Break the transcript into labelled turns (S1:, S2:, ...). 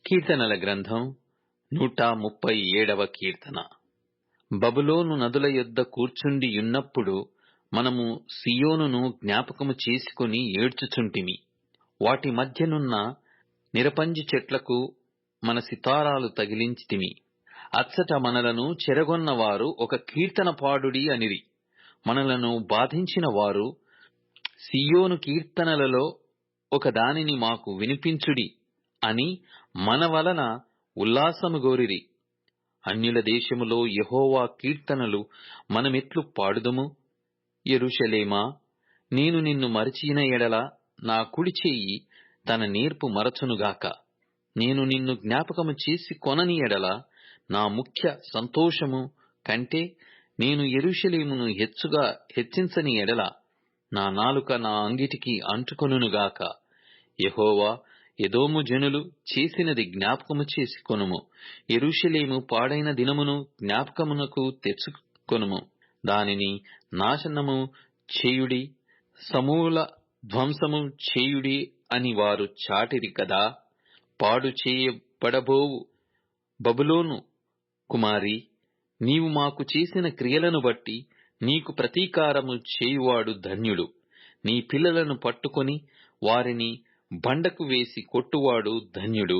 S1: కీర్తనల గ్రంథం 137వ కీర్తన. బబులోను నదుల యొద్ద కూర్చుండి యున్నప్పుడు మనము సియోనును జ్ఞాపకము చేసుకొని ఏడ్చుచుంటిమి. వాటి మధ్యనున్న నిరపంజి చెట్లకు మన సితారాలు తగిలించితిమి. అచ్చట మనలను చెరగొన్నవారు ఒక కీర్తన పాడుడి అనిరి. మనలను బాధించిన వారు సియోను కీర్తనలలో ఒక దానిని మాకు వినిపించుడి అని మన వలన ఉల్లాసము గోరిరి. అన్యుల దేశములో యెహోవా కీర్తనలు మనమెట్లు పాడుదుము? యెరూషలేమా, నేను నిన్ను మరచిన ఎడల నా కుడి చెయ్యి తన నేర్పు మరచునుగాక. నేను నిన్ను జ్ఞాపకము చేసి కొనని ఎడల నా ముఖ్య సంతోషము కంటే నేను యెరూషలేమును హెచ్చించని ఎడల నా నాలుక నా అంగిటికి అంటుకొనుగాక. యెహోవా, ఎదోము జనులు చేసినది జ్ఞాపకము చేసి కొనుము. యెరూషలేము పాడైన దినమును జ్ఞాపకమునకు తెచ్చుకొనుము. దానిని నాశనము చేయుడి, సమూల ధ్వంసము చేయుడి అని వారు చాటిరి కదా. పాడు చేయబడబోవు బబులోను కుమారి, నీవు మాకు చేసిన క్రియలను బట్టి నీకు ప్రతీకారము చేయువాడు ధన్యుడు. నీ పిల్లలను పట్టుకొని వారిని బండకు వేసి కొట్టువాడు ధన్యుడు.